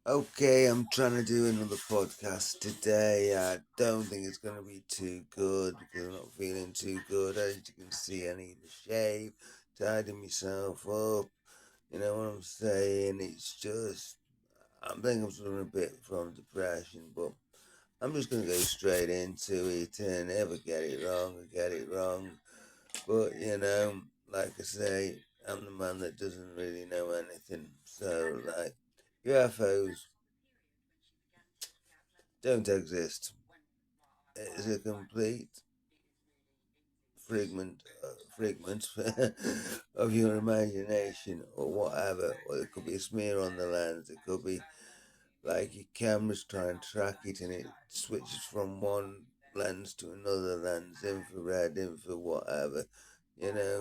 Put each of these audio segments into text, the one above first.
Okay, I'm trying to do another podcast today. I don't think it's going to be too good because I'm not feeling too good. As you can see, I need to shave, tidy myself up. You know what I'm saying? It's just, I'm thinking I'm suffering a bit from depression, but I'm just going to go straight into it and never get it wrong or get it wrong. But, like I say, I'm the man that doesn't really know anything. So, like, UFOs don't exist. It's a complete figment of your imagination or whatever. Or it could be a smear on the lens. It could be like your camera's trying to track it and it switches from one lens to another lens, infrared, infra whatever.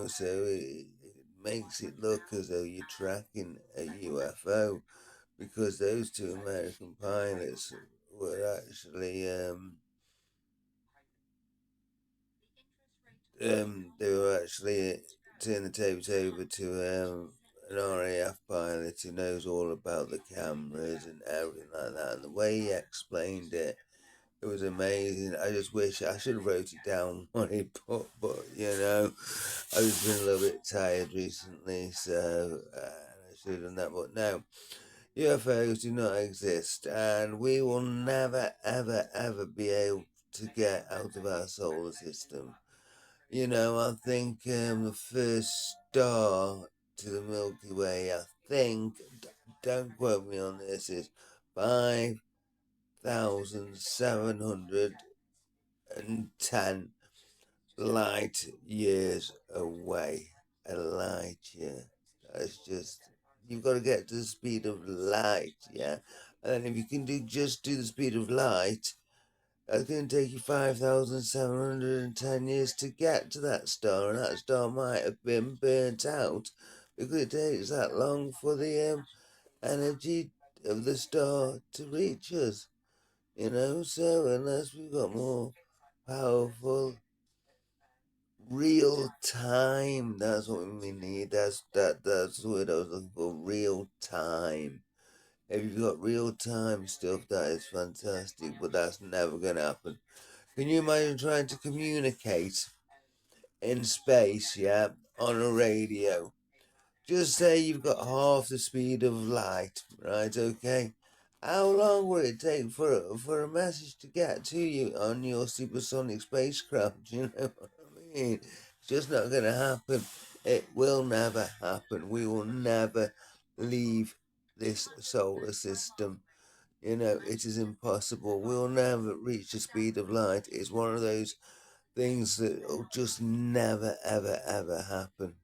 So it makes it look as though you're tracking a UFO because those two American pilots were actually they were actually turning the tapes over to an RAF pilot who knows all about the cameras and everything like that. And the way he explained it, it was amazing. I just wish I should have wrote it down what he put, but I've just been a little bit tired recently, so I should have done that. But no, UFOs do not exist, and we will never, ever, ever be able to get out of our solar system. I think the first star to the Milky Way, I think, don't quote me on this, is 5,710 light years away. A light year. That's just, you've got to get to the speed of light, yeah? And if you can just do the speed of light, that's going to take you 5,710 years to get to that star, and that star might have been burnt out because it takes that long for the energy of the star to reach us. So unless we've got more powerful real time, that's what we need. That's the word I was looking for. Real time. If you've got real time stuff, that is fantastic, but that's never going to happen. Can you imagine trying to communicate in space, yeah, on a radio? Just say you've got half the speed of light, right? Okay. How long will it take for a message to get to you on your supersonic spacecraft? You know what I mean? It's just not going to happen. It will never happen. We will never leave this solar system. It is impossible. We'll never reach the speed of light. It's one of those things that will just never, ever, ever happen.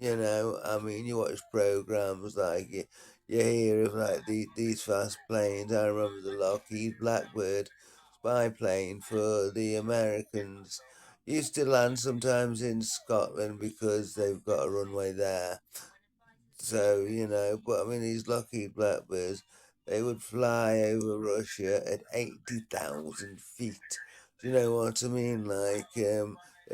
I mean, you watch programs like you hear of like these fast planes. I remember the Lockheed Blackbird spy plane for the Americans used to land sometimes in Scotland because they've got a runway there. So, but I mean, these Lockheed Blackbirds, they would fly over Russia at 80,000 feet. Do you know what I mean? Like, they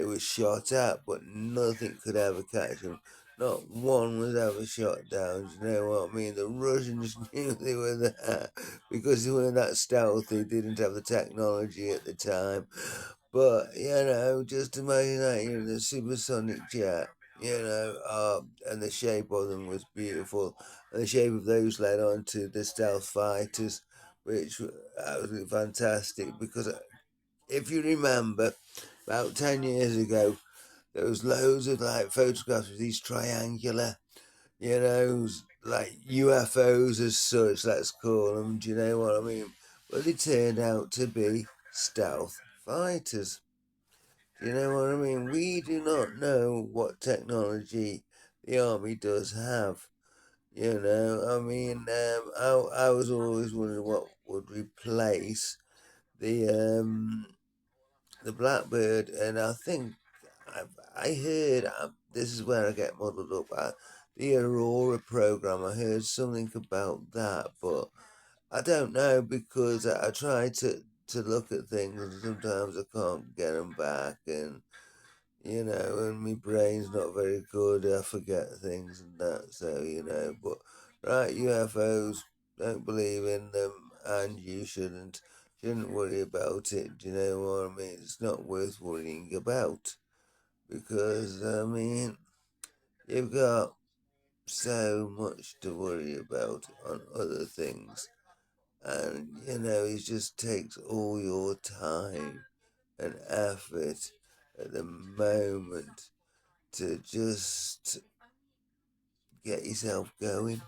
were shot at, but nothing could ever catch them. Not one was ever shot down. Do you know what I mean? The Russians knew they were there because they weren't that stealthy, didn't have the technology at the time. But, just imagine that you're in a supersonic jet, and the shape of them was beautiful. And the shape of those led on to the stealth fighters, which were absolutely fantastic. Because if you remember, about 10 years ago, there was loads of like photographs of these triangular, like UFOs as such, let's call them. Do you know what I mean? Well, they turned out to be stealth fighters. You know what I mean? We do not know what technology the army does have. I mean, I was always wondering what would replace the um, the Blackbird, and I think I heard this is where I get muddled up. The Aurora program. I heard something about that, but I don't know because I try to look at things and sometimes I can't get them back and my brain's not very good. I forget things and that. So, but right, UFOs, don't believe in them, and you shouldn't worry about it. Do you know what I mean? It's not worth worrying about because I mean you've got so much to worry about on other things, and it just takes all your time and effort at the moment to just get yourself going.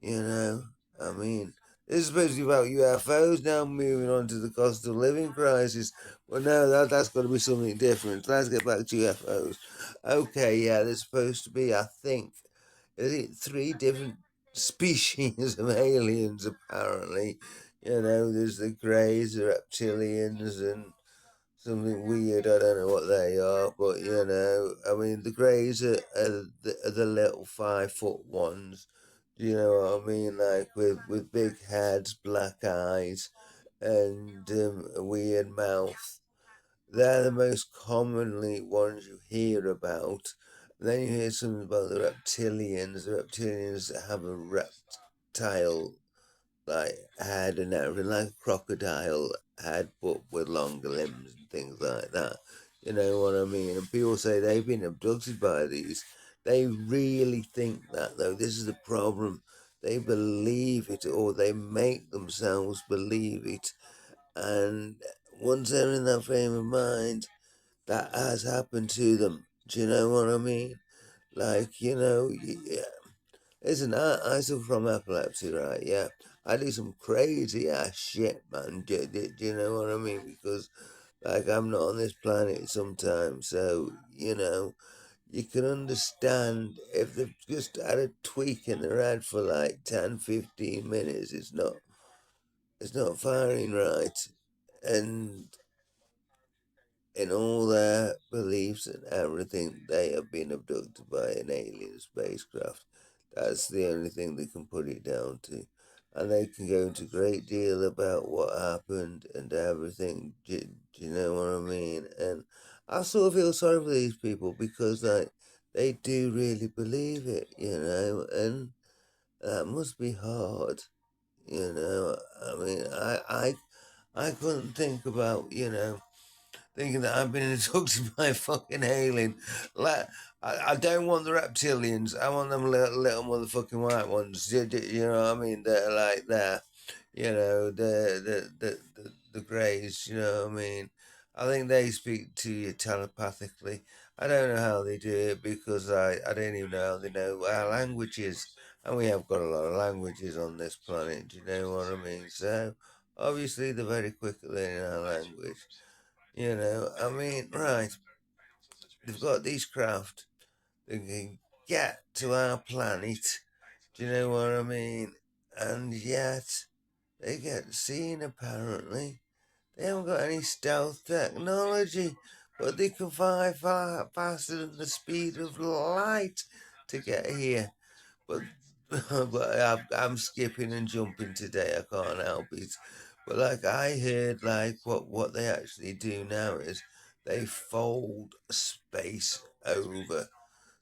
You know, I mean, this is supposed to be about UFOs. Now moving on to the cost of living crisis. Well, no, that's got to be something different. Let's get back to UFOs. Okay, yeah, there's supposed to be, I think, is it three different species of aliens? Apparently, there's the greys, the reptilians, and something weird. I don't know what they are, but I mean, the greys are the little 5 foot ones. Do you know what I mean? Like with big heads, black eyes, and a weird mouth. They're the most commonly ones you hear about. Then you hear something about the reptilians. The reptilians have a reptile like head and everything, like a crocodile head, but with longer limbs and things like that. You know what I mean? And people say they've been abducted by these. They really think that, though. This is the problem. They believe it, or they make themselves believe it. And once they're in that frame of mind, that has happened to them. Do you know what I mean? Like, yeah. Listen, I suffer from epilepsy, right? Yeah. I do some crazy ass shit, man. Do you know what I mean? Because, like, I'm not on this planet sometimes. So, you can understand if they've just had a tweak in their head for like 10, 15 minutes, it's not firing right. And in all their beliefs and everything, they have been abducted by an alien spacecraft. That's the only thing they can put it down to. And they can go into a great deal about what happened and everything. Do you know what I mean? And I sort of feel sorry for these people because, like, they do really believe it, and that must be hard, I mean, I couldn't think about, thinking that I've been abducted by a fucking alien. Like, I don't want the reptilians. I want them little motherfucking white ones. You know what I mean? They're like that. The greys. You know what I mean? I think they speak to you telepathically. I don't know how they do it because I don't even know how they know our languages. And we have got a lot of languages on this planet. Do you know what I mean? So obviously they're very quick at learning our language. I mean, right, they've got these craft that can get to our planet. Do you know what I mean? And yet, they get seen apparently. They haven't got any stealth technology, but they can fly far faster than the speed of light to get here. But I'm skipping and jumping today. I can't help it. But like I heard, like what they actually do now is they fold space over,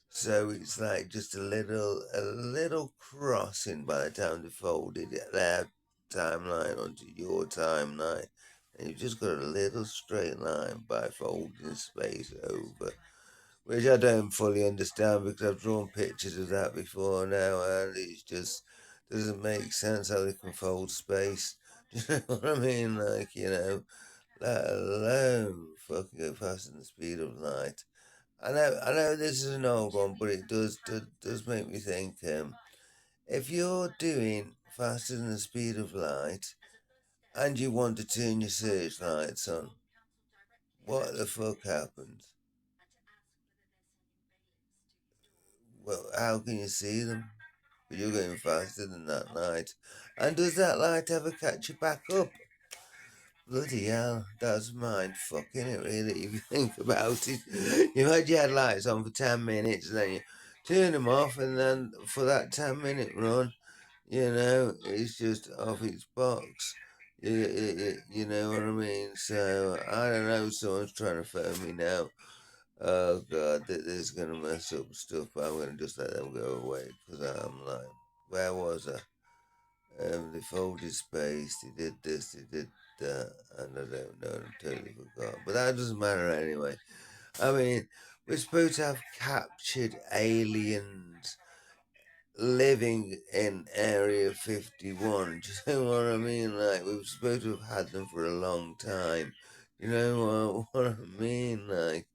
so it's like just a little crossing by the time they folded their timeline onto your timeline, and you've just got a little straight line by folding space over, which I don't fully understand because I've drawn pictures of that before now, and it just doesn't make sense how they can fold space. Do you know what I mean? Like, let alone fucking go faster than the speed of light. I know this is an old one, but it does make me think. If you're doing faster than the speed of light, and you want to turn your searchlights on, what the fuck happens? Well, how can you see them? But you're going faster than that light. And does that light ever catch you back up? Bloody hell, that's mind fucking it really if you think about it. You had your headlights on for 10 minutes and then you turn them off and then for that 10-minute run, it's just off its box. You know what I mean? So, I don't know, someone's trying to phone me now. Oh god, this is gonna mess up stuff, but I'm gonna just let them go away because I'm like, where was I? They folded space, they did this, they did that, and I don't know, I totally forgot. But that doesn't matter anyway. I mean, we're supposed to have captured aliens living in Area 51. Do you know what I mean? Like, we were supposed to have had them for a long time. You know what I mean? Like,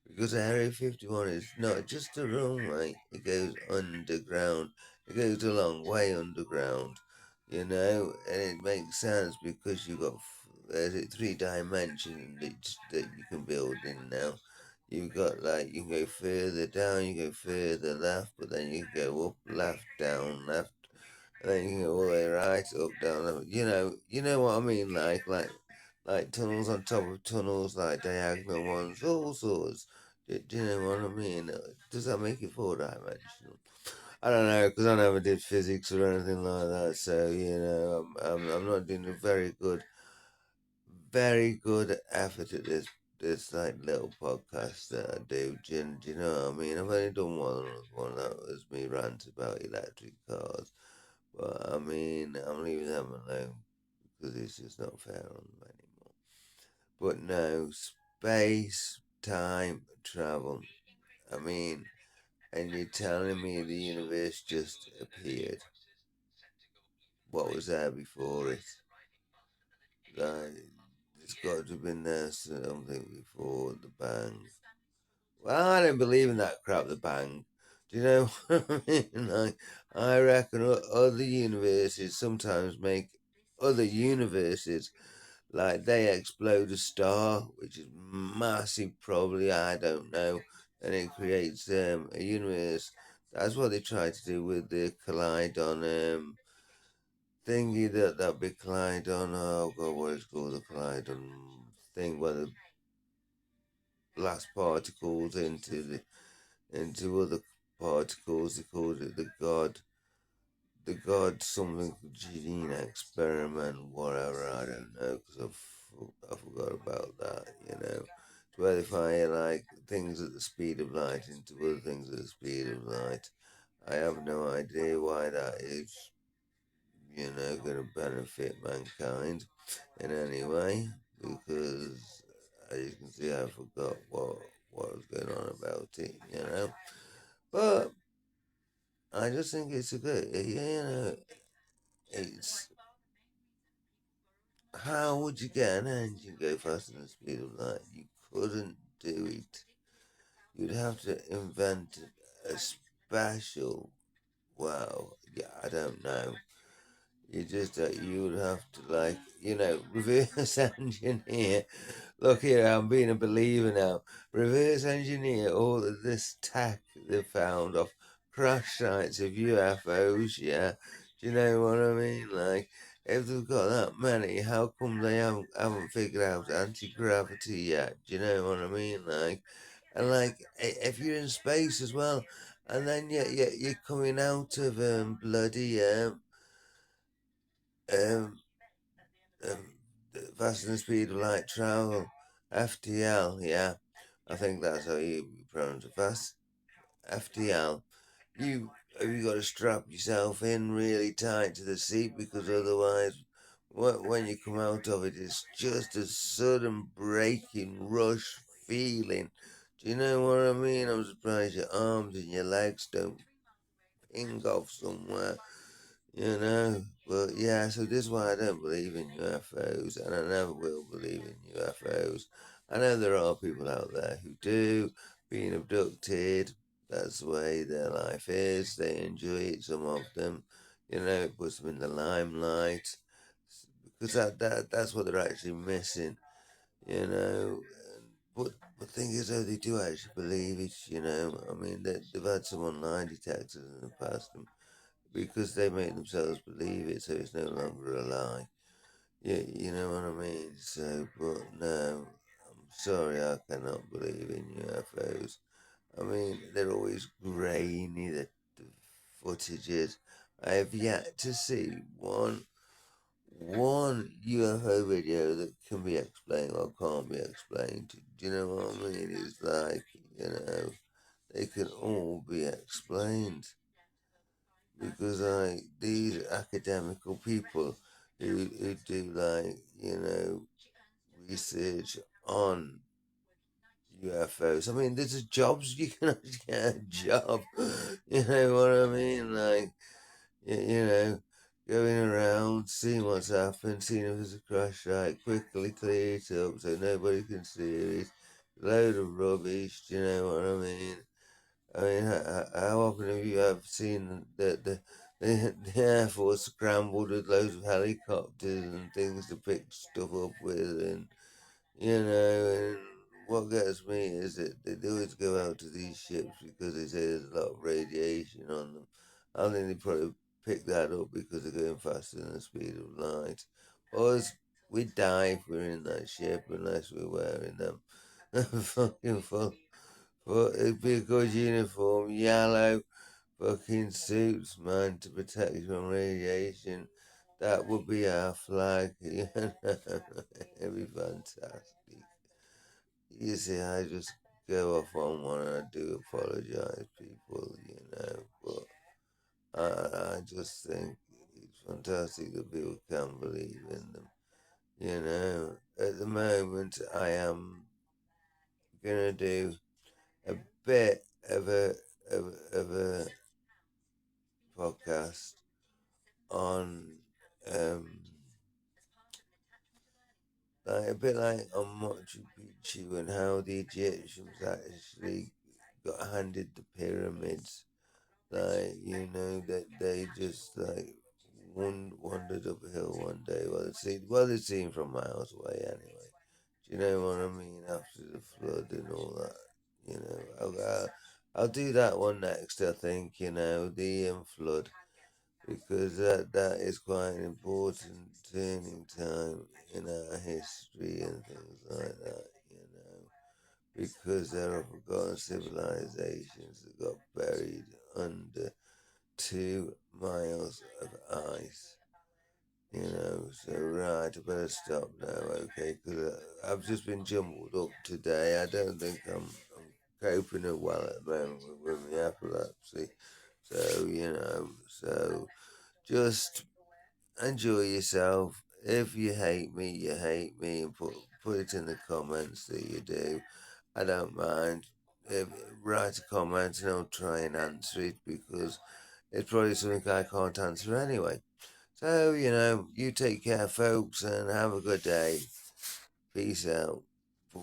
because Area 51 is not just a runway, it goes underground. It goes a long way underground, you know, and it makes sense because you've got there's a 3 dimensions that you can build in now. You've got like you can go further down, you go further left, but then you can go up, left, down, left, and then you can go all the way right, up, down, left. You know what I mean, like tunnels on top of tunnels, like diagonal ones, all sorts. Do you know what I mean? Does that make it 4 dimensional? I don't know, because I never did physics or anything like that, so you know, I'm not doing a very good effort at this like little podcast that I do. Do you know what I mean? I've only done one that was me rant about electric cars, but I mean, I'm leaving them alone because it's just not fair on them anymore. But no, space, time, travel. I mean, and you're telling me the universe just appeared. What was there before it? Like, it's got to have been there something before the bang. Well, I don't believe in that crap, the bang. Do you know what I mean? Like, I reckon other universes sometimes make other universes. Like they explode a star, which is massive, probably, I don't know, and it creates a universe. That's what they try to do with the Collidon thingy, that big Collidon, oh god, what is it called, the Collidon thing where the blast particles into other particles. They called it the God something gene experiment, whatever. I don't know because I forgot about that. You know, to where they fire like things at the speed of light into other things at the speed of light. I have no idea why that is. You know, going to benefit mankind in any way because as you can see, I forgot what was going on about it. You know, but I just think it's a good. You know, it's how would you get an engine go faster than the speed of light? You couldn't do it. You'd have to invent a special. Well, yeah, I don't know. You would have to like reverse engineer. Look here, I'm being a believer now. Reverse engineer all of this tech they found off crash sites of UFOs. Yeah, do you know what I mean? Like, if they've got that many, how come they haven't figured out anti-gravity yet? Do you know what I mean? Like, and like if you're in space as well, and then you're coming out of bloody um, um, faster than the speed of light travel, FTL. Yeah, I think that's how you pronounce it. Fast FTL. You got to strap yourself in really tight to the seat because otherwise, when you come out of it, it's just a sudden breaking rush feeling. Do you know what I mean? I'm surprised your arms and your legs don't ping off somewhere, you know. But yeah, so this is why I don't believe in UFOs, and I never will believe in UFOs. I know there are people out there who do, being abducted. That's the way their life is. They enjoy it. Some of them, it puts them in the limelight because that's what they're actually missing, you know. But the thing is, though, they do actually believe it. I mean, they've had some online detectors in the past, because they make themselves believe it, so it's no longer a lie. Yeah, you know what I mean? So, but no, I'm sorry, I cannot believe in UFOs. I mean, they're always grainy, the footages. I have yet to see one UFO video that can be explained or can't be explained. Do you know what I mean? It's like, they can all be explained. because these academical people who do like research on UFOs. I mean, there's jobs you can actually get a job. You know what I mean? Like going around, seeing what's happened, seeing if there's a crash site, quickly clear it up so nobody can see it. Load of rubbish. Do you know what I mean? I mean, how often have you ever seen the Air Force scrambled with loads of helicopters and things to pick stuff up with, and and what gets me is that they always go out to these ships because they say there's a lot of radiation on them. I think they probably pick that up because they're going faster than the speed of light. Us, we die if we're in that ship unless we're wearing them. Fucking full. But it'd be a good uniform, yellow fucking suits, man, to protect you from radiation. That would be our flag, It'd be fantastic. You see, I just go off on one and I do apologize, people, but I just think it's fantastic that people can believe in them. At the moment, I am gonna do a bit of a podcast on um like a bit like on Machu Picchu and how the Egyptians actually got handed the pyramids. Like, that they just like wandered up a hill one day. Well, it's seen from miles away anyway. Do you know what I mean? After the flood and all that. I'll do that one next. I think the flood, because that is quite an important turning time in our history and things like that. Because there are forgotten civilizations that got buried under 2 miles of ice. So right, I better stop now, okay? Because I've just been jumbled up today. I don't think I'm coping it well at the moment with my epilepsy. So just enjoy yourself. If you hate me, you hate me, and put it in the comments that you do. I don't mind. If, Write a comment and I'll try and answer it because it's probably something I can't answer anyway. So, you take care, folks, and have a good day. Peace out.